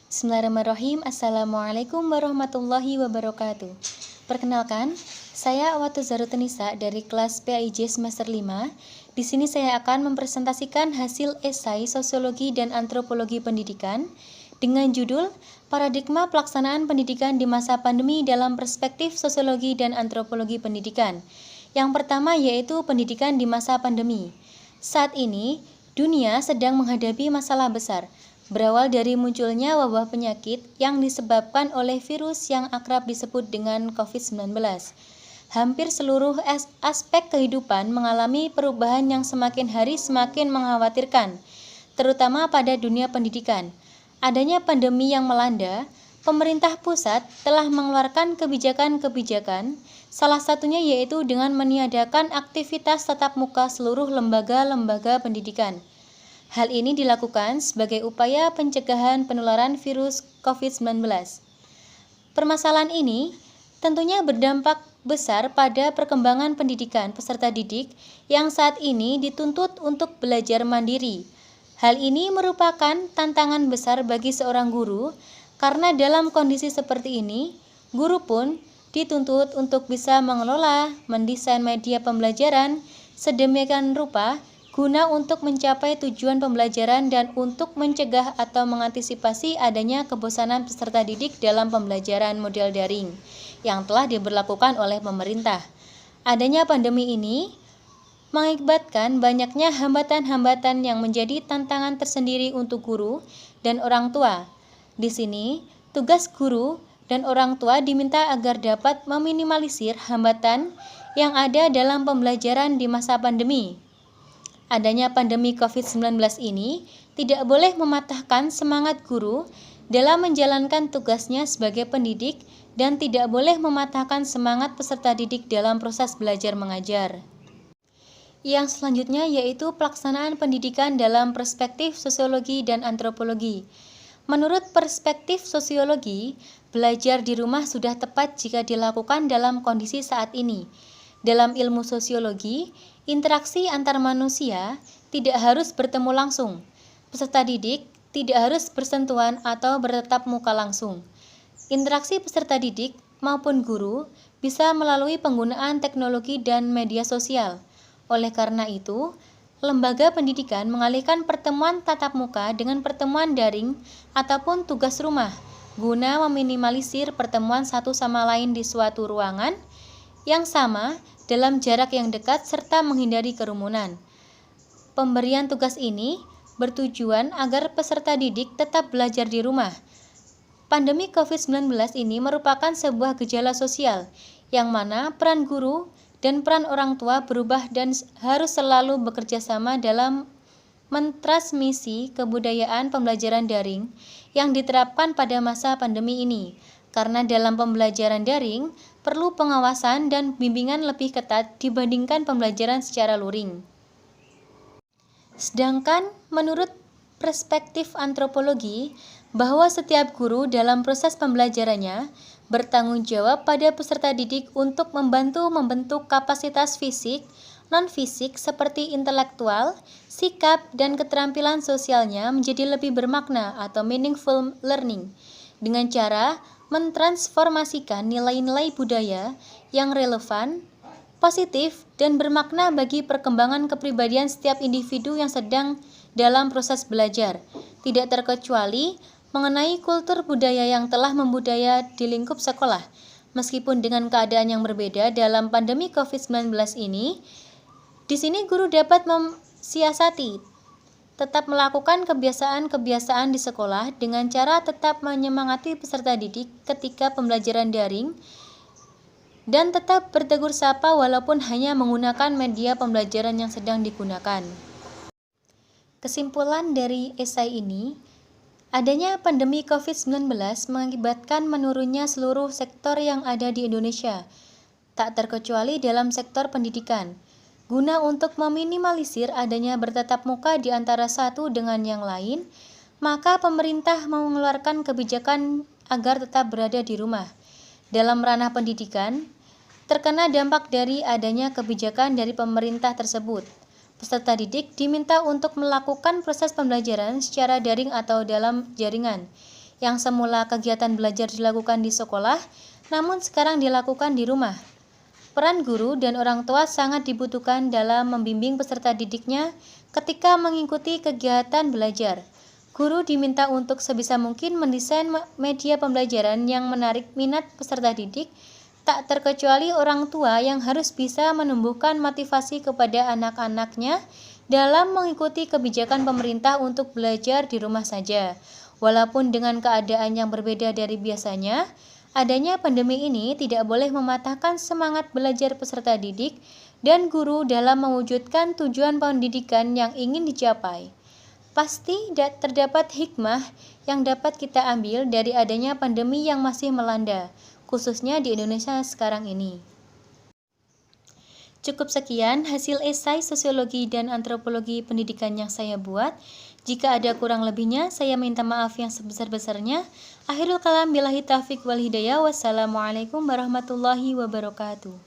Bismillahirrahmanirrahim. Assalamualaikum warahmatullahi wabarakatuh. Perkenalkan, saya Awatu Zarutenisa dari kelas PAIJ semester 5. Di sini saya akan mempresentasikan hasil esai Sosiologi dan Antropologi Pendidikan dengan judul Paradigma Pelaksanaan Pendidikan di Masa Pandemi dalam Perspektif Sosiologi dan Antropologi Pendidikan. Yang pertama yaitu pendidikan di masa pandemi. Saat ini, dunia sedang menghadapi masalah besar, berawal dari munculnya wabah penyakit yang disebabkan oleh virus yang akrab disebut dengan COVID-19. Hampir seluruh aspek kehidupan mengalami perubahan yang semakin hari semakin mengkhawatirkan, terutama pada dunia pendidikan. Adanya pandemi yang melanda, pemerintah pusat telah mengeluarkan kebijakan-kebijakan, salah satunya yaitu dengan meniadakan aktivitas tatap muka seluruh lembaga-lembaga pendidikan. Hal ini dilakukan sebagai upaya pencegahan penularan virus COVID-19. Permasalahan ini tentunya berdampak besar pada perkembangan pendidikan peserta didik yang saat ini dituntut untuk belajar mandiri. Hal ini merupakan tantangan besar bagi seorang guru karena dalam kondisi seperti ini, guru pun dituntut untuk bisa mengelola, mendesain media pembelajaran sedemikian rupa guna untuk mencapai tujuan pembelajaran dan untuk mencegah atau mengantisipasi adanya kebosanan peserta didik dalam pembelajaran model daring yang telah diberlakukan oleh pemerintah. Adanya pandemi ini mengakibatkan banyaknya hambatan-hambatan yang menjadi tantangan tersendiri untuk guru dan orang tua. Di sini, tugas guru dan orang tua diminta agar dapat meminimalisir hambatan yang ada dalam pembelajaran di masa pandemi. Adanya pandemi COVID-19 ini tidak boleh mematahkan semangat guru dalam menjalankan tugasnya sebagai pendidik dan tidak boleh mematahkan semangat peserta didik dalam proses belajar mengajar. Yang selanjutnya yaitu pelaksanaan pendidikan dalam perspektif sosiologi dan antropologi. Menurut perspektif sosiologi, belajar di rumah sudah tepat jika dilakukan dalam kondisi saat ini. Dalam ilmu sosiologi, interaksi antar manusia tidak harus bertemu langsung. Peserta didik tidak harus bersentuhan atau bertatap muka langsung. Interaksi peserta didik maupun guru bisa melalui penggunaan teknologi dan media sosial. Oleh karena itu, lembaga pendidikan mengalihkan pertemuan tatap muka dengan pertemuan daring ataupun tugas rumah, guna meminimalisir pertemuan satu sama lain di suatu ruangan yang sama dalam jarak yang dekat serta menghindari kerumunan. Pemberian tugas ini bertujuan agar peserta didik tetap belajar di rumah. Pandemi COVID-19 ini merupakan sebuah gejala sosial, yang mana peran guru dan peran orang tua berubah dan harus selalu bekerja sama dalam mentransmisi kebudayaan pembelajaran daring yang diterapkan pada masa pandemi ini. Karena dalam pembelajaran daring perlu pengawasan dan bimbingan lebih ketat dibandingkan pembelajaran secara luring. Sedangkan menurut perspektif antropologi, bahwa setiap guru dalam proses pembelajarannya bertanggung jawab pada peserta didik untuk membantu membentuk kapasitas fisik, non-fisik seperti intelektual, sikap, dan keterampilan sosialnya menjadi lebih bermakna atau meaningful learning dengan cara mentransformasikan nilai-nilai budaya yang relevan, positif, dan bermakna bagi perkembangan kepribadian setiap individu yang sedang dalam proses belajar, tidak terkecuali mengenai kultur budaya yang telah membudaya di lingkup sekolah. Meskipun dengan keadaan yang berbeda dalam pandemi COVID-19 ini, di sini guru dapat mensiasati tetap melakukan kebiasaan-kebiasaan di sekolah dengan cara tetap menyemangati peserta didik ketika pembelajaran daring dan tetap bertegur sapa walaupun hanya menggunakan media pembelajaran yang sedang digunakan. Kesimpulan dari esai ini, adanya pandemi COVID-19 mengakibatkan menurunnya seluruh sektor yang ada di Indonesia, tak terkecuali dalam sektor pendidikan. Guna untuk meminimalisir adanya bertatap muka di antara satu dengan yang lain, maka pemerintah mengeluarkan kebijakan agar tetap berada di rumah. Dalam ranah pendidikan, terkena dampak dari adanya kebijakan dari pemerintah tersebut. Peserta didik diminta untuk melakukan proses pembelajaran secara daring atau dalam jaringan. yang semula kegiatan belajar dilakukan di sekolah, namun sekarang dilakukan di rumah. Peran guru dan orang tua sangat dibutuhkan dalam membimbing peserta didiknya ketika mengikuti kegiatan belajar. Guru diminta untuk sebisa mungkin mendesain media pembelajaran yang menarik minat peserta didik, tak terkecuali orang tua yang harus bisa menumbuhkan motivasi kepada anak-anaknya dalam mengikuti kebijakan pemerintah untuk belajar di rumah saja. Walaupun dengan keadaan yang berbeda dari biasanya, adanya pandemi ini tidak boleh mematahkan semangat belajar peserta didik dan guru dalam mewujudkan tujuan pendidikan yang ingin dicapai. Pasti terdapat hikmah yang dapat kita ambil dari adanya pandemi yang masih melanda, khususnya di Indonesia sekarang ini. Cukup sekian hasil esai sosiologi dan antropologi pendidikan yang saya buat. Jika ada kurang lebihnya, saya minta maaf yang sebesar-besarnya. Akhirul kalam billahi taufiq wal hidayah. Wassalamualaikum warahmatullahi wabarakatuh.